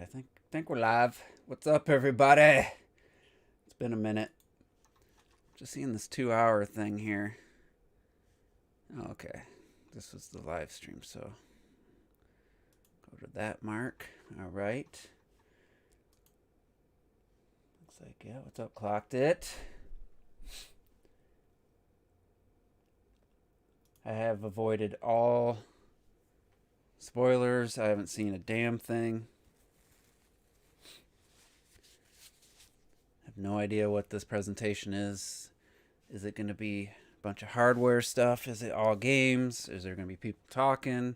I think we're live. What's up, everybody? It's been a minute. Just seeing this 2 hour thing here. Okay, this was the live stream, so go to that mark. All right. Looks like yeah. What's up? Clocked it. I have avoided all spoilers. I haven't seen a damn thing. I have no idea what this presentation is. Is it going to be a bunch of hardware stuff? Is it all games? Is there going to be people talking?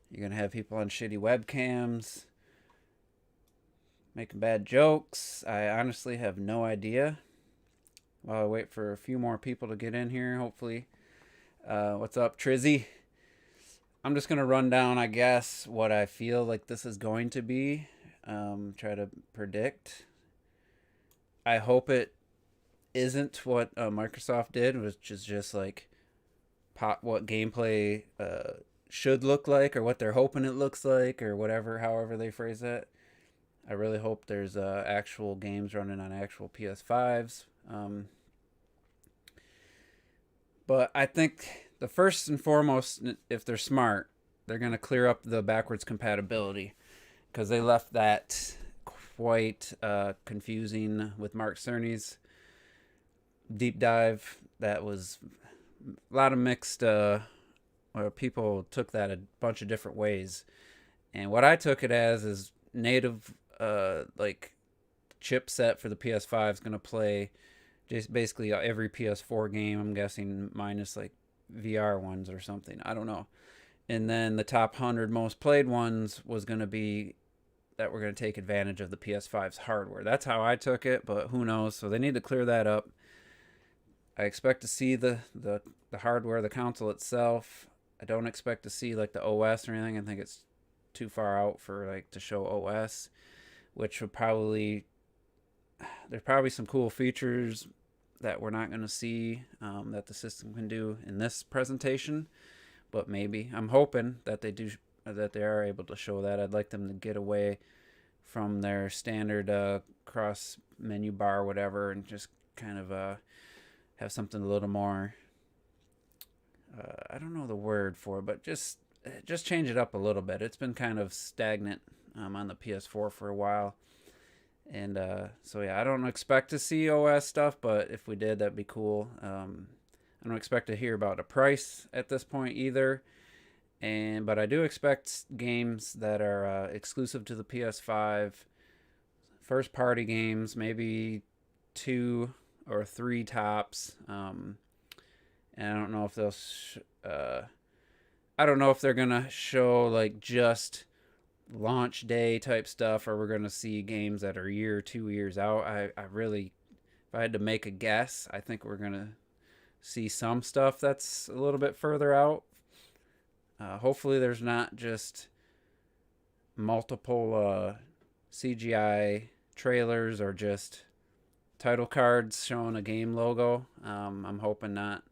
You're going to have people on shitty webcams making bad jokes. I honestly have no idea. While I wait for a few more people to get in here, hopefully. What's up, Trizzy? I'm just going to run down, I guess, what I feel like this is going to be. Try to predict. I hope it isn't what Microsoft did, which is just like what gameplay should look like, or what they're hoping it looks like, or whatever, however they phrase it. I really hope there's actual games running on actual PS5s. But I think the first and foremost, if they're smart, they're going to clear up the backwards compatibility, because they left that quite confusing with Mark Cerny's deep dive. That was a lot of mixed, where people took that a bunch of different ways. And what I took it as is native, like, chipset for the PS5 is going to play just basically every PS4 game, I'm guessing, minus like VR ones or something. I don't know. And then the top 100 most played ones was going to be that we're going to take advantage of the PS5's hardware. That's how I took it, but who knows? So they need to clear that up. I expect to see the hardware, the console itself. I don't expect to see like the OS or anything. I think it's too far out for like to show OS, which would probably, there's probably some cool features that we're not going to see that the system can do in this presentation, but maybe. I'm hoping that they do, that they are able to show that. I'd like them to get away from their standard cross menu bar or whatever, and just kind of have something a little more, I don't know the word for it, but just change it up a little bit. It's been kind of stagnant on the PS4 for a while. And so yeah, I don't expect to see OS stuff, but if we did, that'd be cool. I don't expect to hear about a price at this point either. But I do expect games that are exclusive to the PS5, first party games, maybe 2 or 3 tops. And I don't know if I don't know if they're gonna show like just launch day type stuff, or we're gonna see games that are a year, 2 years out. I really, if I had to make a guess, I think we're gonna see some stuff that's a little bit further out. Hopefully, there's not just multiple CGI trailers or just title cards showing a game logo. I'm hoping not.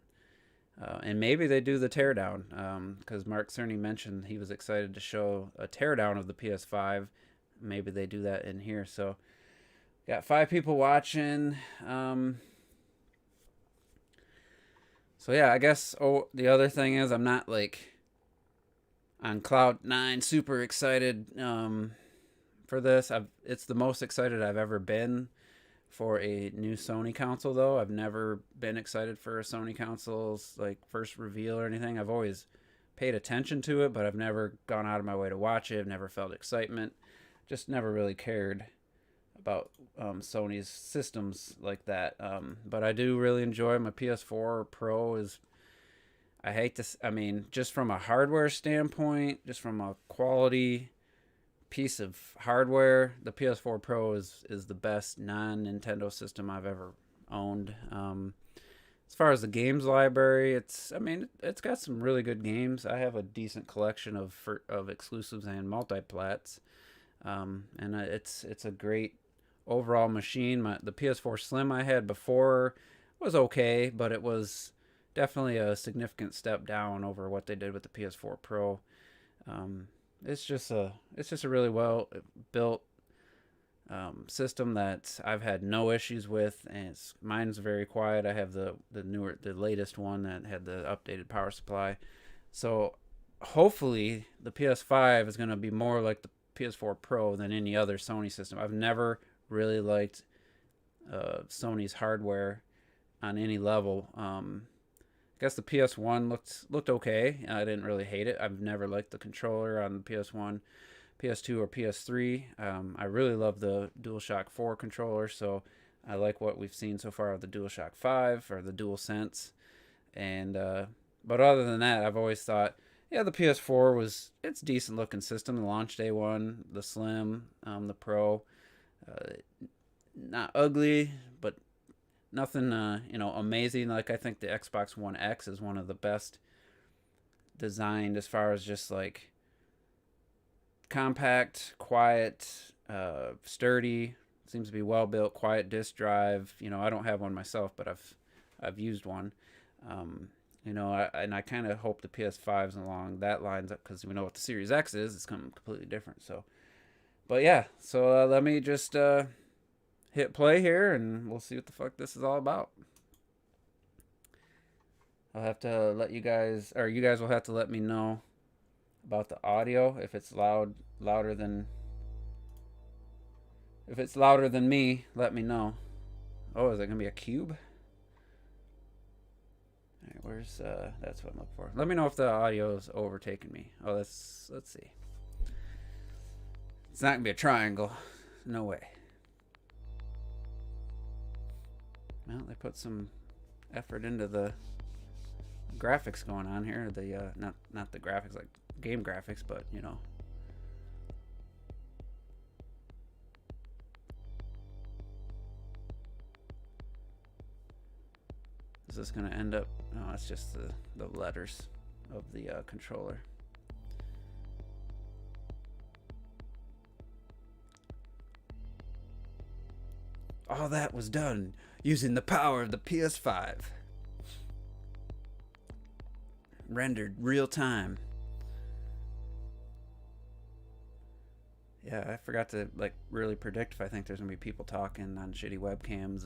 And maybe they do the teardown, because Mark Cerny mentioned he was excited to show a teardown of the PS5. Maybe they do that in here. So, got 5 people watching. So yeah, I guess. Oh, the other thing is, I'm not like on cloud 9, super excited for this. It's the most excited I've ever been for a new Sony console, though. I've never been excited for a Sony console's like first reveal or anything. I've always paid attention to it, but I've never gone out of my way to watch it. I've never felt excitement. Just never really cared about Sony's systems like that. But I do really enjoy my PS4 Pro. Is, I hate this. I mean, just from a hardware standpoint, just from a quality piece of hardware, the PS4 Pro is the best non-Nintendo system I've ever owned. As far as the games library, it's got some really good games. I have a decent collection of exclusives and multiplats, and it's a great overall machine. The PS4 Slim I had before was okay, but it was definitely a significant step down over what they did with the PS4 Pro. It's just a really well built system that I've had no issues with, and mine's very quiet. I have the latest one that had the updated power supply. So hopefully the PS5 is going to be more like the PS4 Pro than any other Sony system. I've never really liked Sony's hardware on any level. I guess the PS1 looked okay. I didn't really hate it. I've never liked the controller on the PS1, PS2, or PS3. I really love the DualShock 4 controller, so I like what we've seen so far of the DualShock 5 or the DualSense. And but other than that, I've always thought, yeah, the PS4 it's a decent looking system. The launch day one, the Slim, the Pro, not ugly, but nothing amazing. Like, I think the Xbox One X is one of the best designed as far as just like compact, quiet, sturdy, seems to be well built, quiet disk drive. I don't have one myself, but I've used one. I kind of hope the PS5's along that lines up, because we know what the Series X is. It's something completely different. So, but yeah, so let me just hit play here, and we'll see what the fuck this is all about. I'll have to let you guys, or you guys will have to let me know about the audio, if it's louder than me, let me know. Oh, is it gonna be a cube? All right, where's that's what I'm looking for. Let me know if the audio is overtaking me. Oh, let's see. It's not gonna be a triangle, no way. Well, they put some effort into the graphics going on here. The not the graphics like game graphics, but is this gonna end up? No, it's just the letters of the controller. All that was done using the power of the PS5. Rendered real time. Yeah, I forgot to really predict if I think there's gonna be people talking on shitty webcams,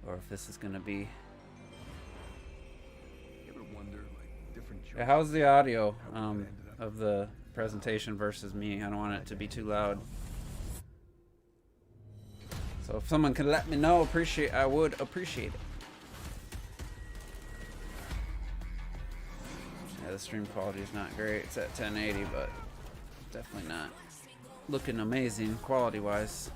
or if this is gonna be. You ever wonder, different Yeah, how's the audio of the presentation versus me? I don't want it to be too loud. So if someone could let me know, I would appreciate it. Yeah, the stream quality is not great. It's at 1080, but definitely not looking amazing quality-wise.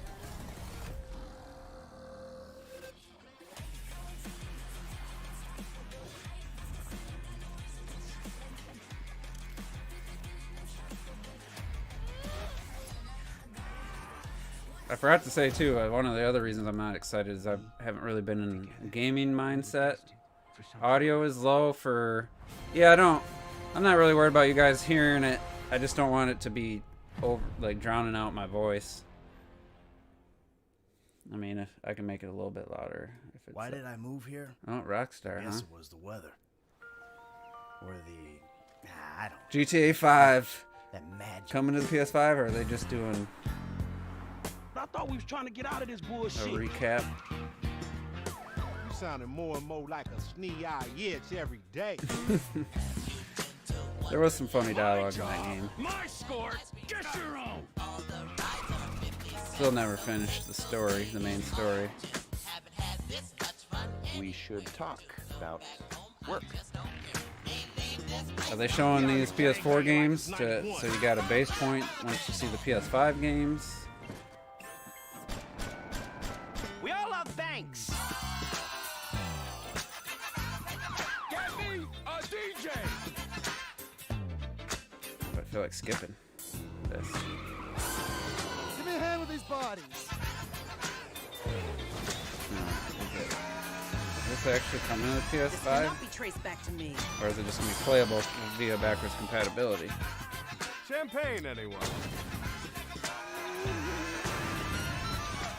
I forgot to say too, one of the other reasons I'm not excited is I haven't really been in a gaming mindset. Audio is low for, I'm not really worried about you guys hearing it. I just don't want it to be drowning out my voice. I mean, if I can make it a little bit louder. If it's Why did I move here? Oh, Rockstar, I guess huh? it was the weather. Or the... I don't... GTA 5 That magic. coming to the PS5, or are they just doing I thought we was trying to get out of this a bullshit. recap? You sounding more and more like a snee-eye itch every day. There was some funny dialogue in that game. My score, get your own. Still never finished the main story. We should talk about work. Are they showing these PS4 games so you got a base point once you see the PS5 games? We all love thanks. Get me a DJ. I feel like skipping this. Give me a hand with these bodies. Is this actually coming to the This PS5? cannot be traced back to me. Or is it just going to be playable via backwards compatibility? Champagne, anyone?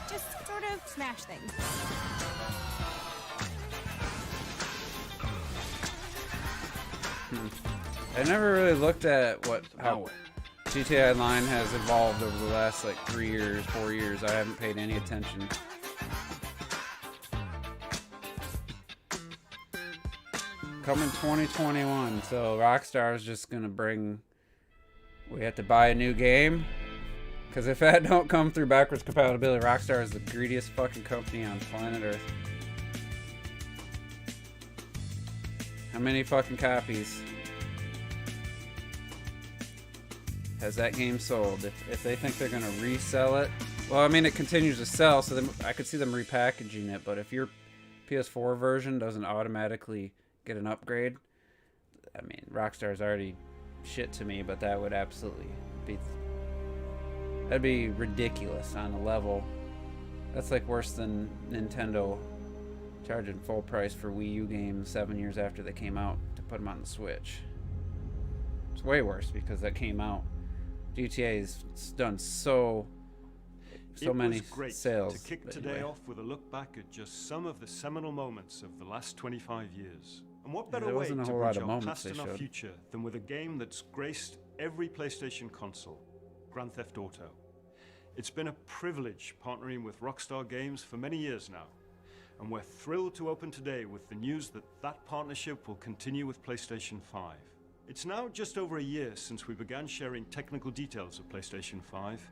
Just sort of smash things. I never really looked at how GTA Online has evolved over the last like 3 years, 4 years. I haven't paid any attention. Coming 2021, so Rockstar is just gonna bring. We have to buy a new game, because if that don't come through backwards compatibility, Rockstar is the greediest fucking company on planet Earth. How many fucking copies has that game sold? If they think they're gonna resell it, well, I mean, it continues to sell, so I could see them repackaging it. But if your PS4 version doesn't automatically get an upgrade, I mean, Rockstar's already shit to me, but that would absolutely be, that'd be ridiculous on a level. That's like worse than Nintendo charging full price for Wii U games 7 years after they came out to put them on the Switch. It's way worse because that came out. GTA's done so many sales. To kick today off with a look back at just some of the seminal moments of the last 25 years. And what better way to bridge our past and our future than with a game that's graced every PlayStation console, Grand Theft Auto. It's been a privilege partnering with Rockstar Games for many years now, and we're thrilled to open today with the news that that partnership will continue with PlayStation 5. It's now just over a year since we began sharing technical details of PlayStation 5,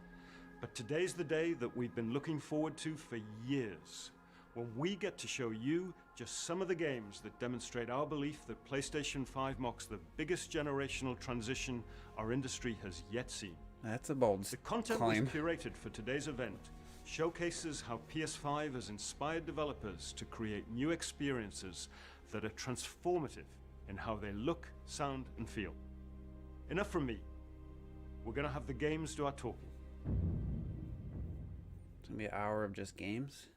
but today's the day that we've been looking forward to for years, when we get to show you just some of the games that demonstrate our belief that PlayStation 5 marks the biggest generational transition our industry has yet seen. That's a bold The content claim. we've curated for today's event showcases how PS5 has inspired developers to create new experiences that are transformative in how they look, sound, and feel. Enough from me. We're going to have the games do our talking. It's gonna be an hour of just games.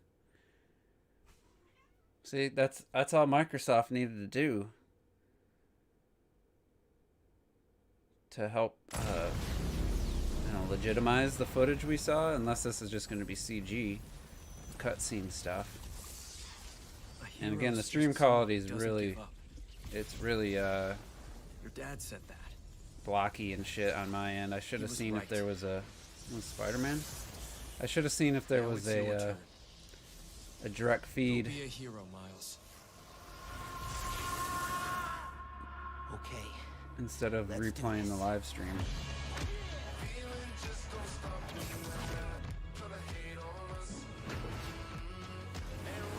See, that's all Microsoft needed to do to help, legitimize the footage we saw. Unless this is just going to be CG, cutscene stuff. And again, the stream quality is really, it's really Your dad said that. blocky and shit on my end. I should have seen if there was Spider-Man. I should have seen if there was a direct feed. Be a hero, Miles. Okay. Instead of replaying the live stream.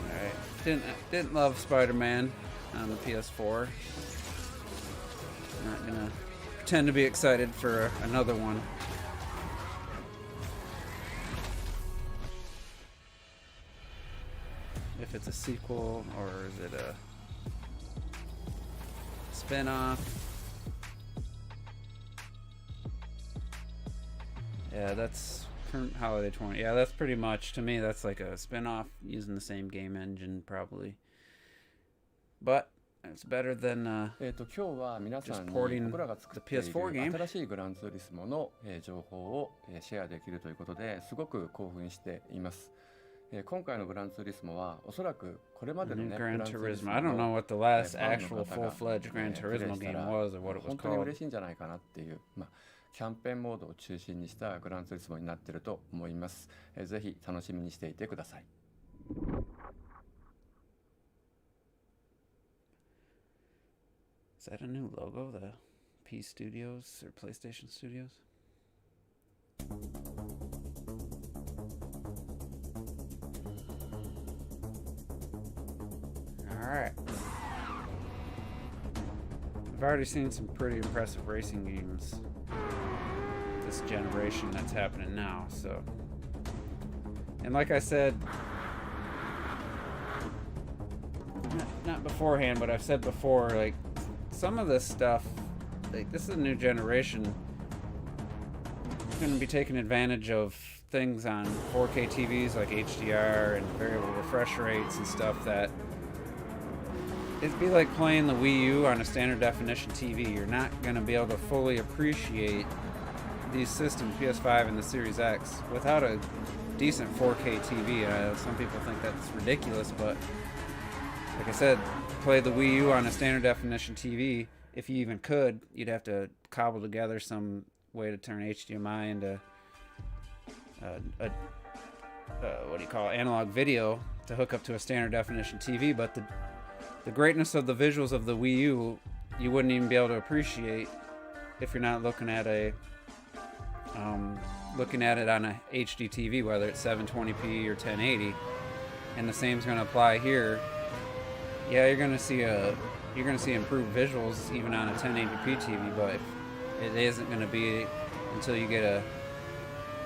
Alright. Didn't love Spider-Man on the PS4. Not gonna pretend to be excited for another one. If it's a sequel or is it a spin-off. Yeah, that's current Holiday 20. Yeah, that's pretty much, to me, that's like a spin-off using the same game engine, probably. But it's better than 今日は皆さんに just porting 僕らが作ってい the PS4 game. る新しいグランツーリスモの情報をシェアできるということですごく興奮しています。今回のグランツーリスモはおそらくこれまでのね Gran Turismo. I don't know what the last actual full-fledged Gran Turismo game was or what it was 本当に called. 嬉しいんじゃないかなっていう、キャンペーンモードを中心にしたグランツーリスモになっていると思います。ぜひ楽しみにしていてください。Is that a new logo? The P Studios or PlayStation Studios? Alright. I've already seen some pretty impressive racing games this generation that's happening now, so. And like I said, not beforehand, but I've said before, like, some of this stuff, like, this is a new generation, going to be taking advantage of things on 4K TVs like HDR and variable refresh rates and stuff that it'd be like playing the Wii U on a standard definition TV. You're not going to be able to fully appreciate these systems, PS5 and the Series X, without a decent 4K TV. Some people think that's ridiculous, but like I said, play the Wii U on a standard definition TV. If you even could, you'd have to cobble together some way to turn HDMI into what do you call it, analog video to hook up to a standard definition TV. But the greatness of the visuals of the Wii U, you wouldn't even be able to appreciate if you're not looking at it on a HD TV, whether it's 720p or 1080. And the same is going to apply here. Yeah, you're going to see improved visuals even on a 1080p TV, but it isn't going to be until you get a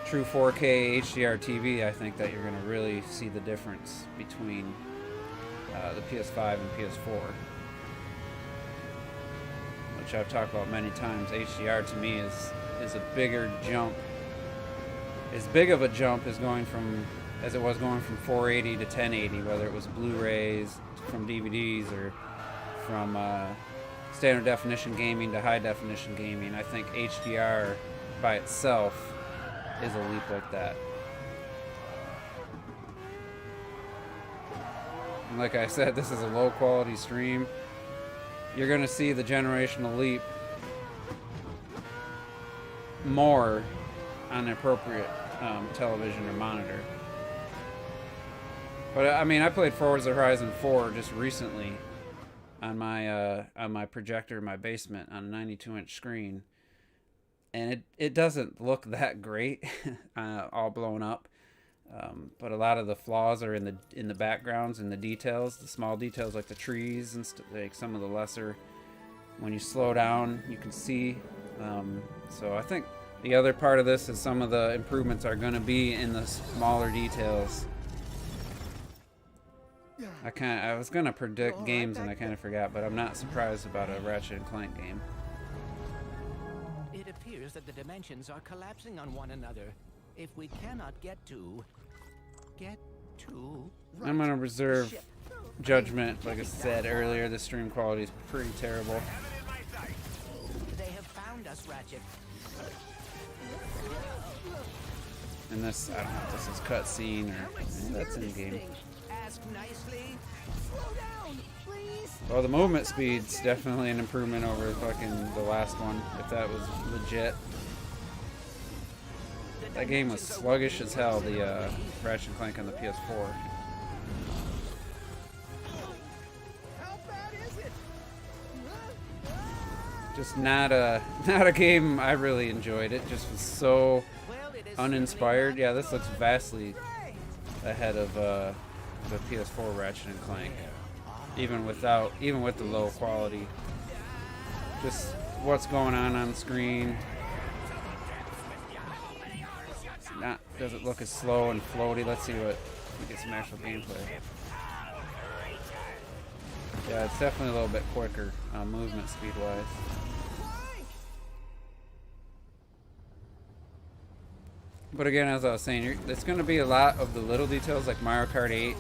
true 4K HDR TV, I think, that you're going to really see the difference between the PS5 and PS4, which I've talked about many times. HDR to me is a bigger jump, as big of a jump as it was going from 480 to 1080, whether it was Blu-rays from DVDs or from standard definition gaming to high definition gaming. I think HDR by itself is a leap like that. And like I said, this is a low quality stream. You're going to see the generational leap more on an appropriate television or monitor. But I mean, I played Forza Horizon 4 just recently on my projector in my basement on a 92-inch screen, and it doesn't look that great, all blown up. But a lot of the flaws are in the backgrounds and the details, the small details like the trees and like some of the lesser. When you slow down, you can see. So I think the other part of this is some of the improvements are going to be in the smaller details. I was gonna predict games and I kind of forgot, but I'm not surprised about a Ratchet and Clank game. It appears that the dimensions are collapsing on one another. If we cannot get to I'm gonna reserve judgment. Like I said earlier, the stream quality is pretty terrible. They have found us, Ratchet. And this, I don't know if this is cutscene or that's in game. Ask nicely. Slow down, please. Well, the movement speed's definitely an improvement over fucking the last one, if that was legit. That game was sluggish as hell, the Ratchet and Clank on the PS4. How bad is it? Just not a game I really enjoyed. It just was so uninspired. Yeah, this looks vastly ahead of the PS4 Ratchet and Clank, even with the low quality. Just what's going on screen. Doesn't look as slow and floaty. Let's see what we get some actual gameplay. Yeah, it's definitely a little bit quicker movement speed wise. But again, as I was saying, it's going to be a lot of the little details like Mario Kart 8.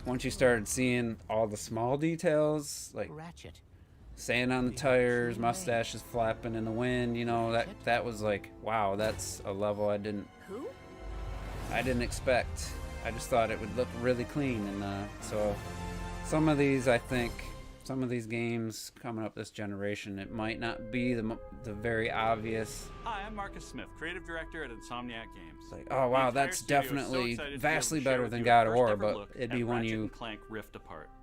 Once you started seeing all the small details, like Ratchet. Sand on the tires, mustaches flapping in the wind, you know, that was like, wow, that's a level I didn't expect. I just thought it would look really clean, and so some of these games coming up this generation, it might not be the very obvious. Hi, I'm Marcus Smith, creative director at Insomniac Games. It's like, oh wow, that's definitely vastly better than God of War, but it'd be when you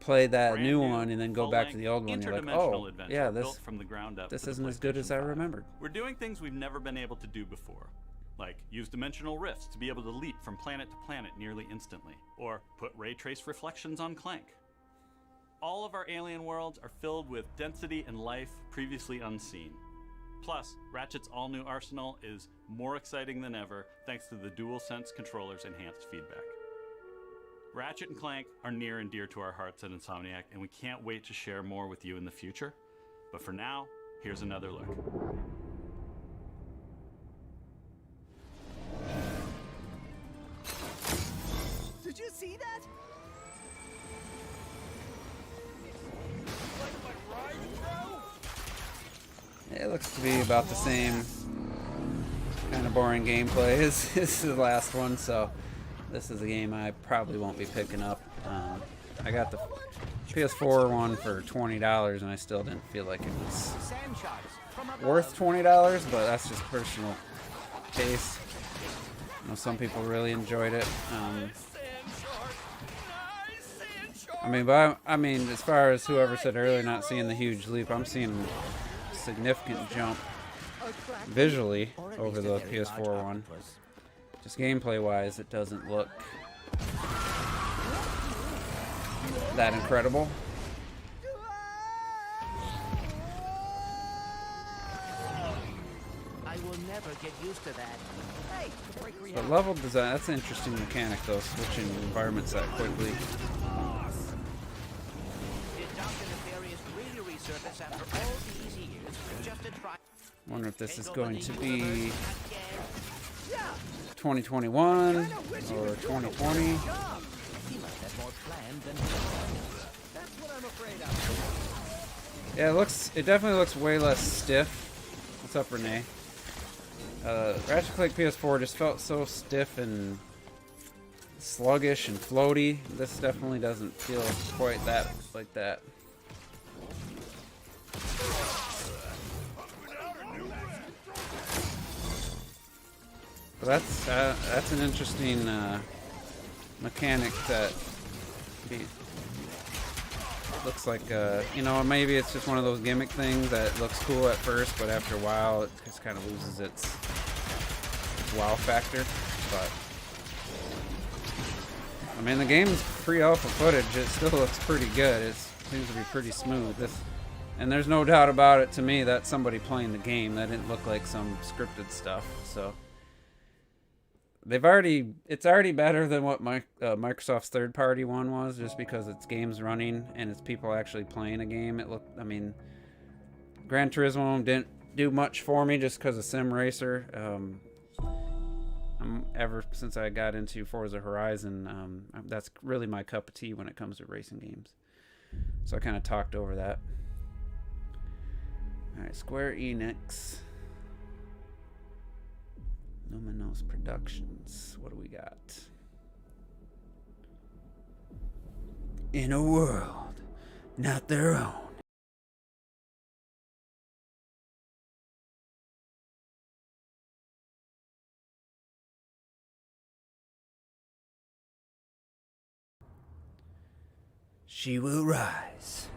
play that new one and then go back to the old one, you're like, oh yeah, this isn't as good as I remembered. We're doing things we've never been able to do before, like use dimensional rifts to be able to leap from planet to planet nearly instantly, or put ray trace reflections on Clank. All of our alien worlds are filled with density and life previously unseen. Plus, Ratchet's all-new arsenal is more exciting than ever thanks to the DualSense controller's enhanced feedback. Ratchet and Clank are near and dear to our hearts at Insomniac, and we can't wait to share more with you in the future. But for now, here's another look. Did you see that? It looks to be about the same kind of boring gameplay as the last one, so this is a game I probably won't be picking up. I got the PS4 one for $20 and I still didn't feel like it was worth $20, but that's just personal taste. I know some people really enjoyed it. I mean, as far as whoever said earlier, not seeing the huge leap, I'm seeing a significant jump visually over the PS4 one. Just gameplay-wise, it doesn't look that incredible. I will never get used to that. Hey, but level design, that's an interesting mechanic though, switching environments that quickly. Did Dr. Nefarious really resurface after all these years just to try? Wonder if this is going to be 2021 or 2020. He must have more planned than that's what I'm afraid of. Yeah, it definitely looks way less stiff. What's up, Renee? Ratchet & Clank PS4 just felt so stiff and sluggish and floaty. This definitely doesn't feel quite that like that. But that's an interesting mechanic that looks like you know, maybe it's just one of those gimmick things that looks cool at first, but after a while it just kind of loses its wow factor. But I mean, the game's pre-alpha footage. It still looks pretty good. It seems to be pretty smooth. And there's no doubt about it to me that's somebody playing the game. That didn't look like some scripted stuff. So it's already better than what Microsoft's third-party one was, just because it's games running and it's people actually playing a game. I mean, Gran Turismo didn't do much for me just because of Sim Racer. Ever since I got into Forza Horizon, that's really my cup of tea when it comes to racing games. So I kind of talked over that. All right, Square Enix. Luminous Productions. What do we got? In a world not their own. She will rise.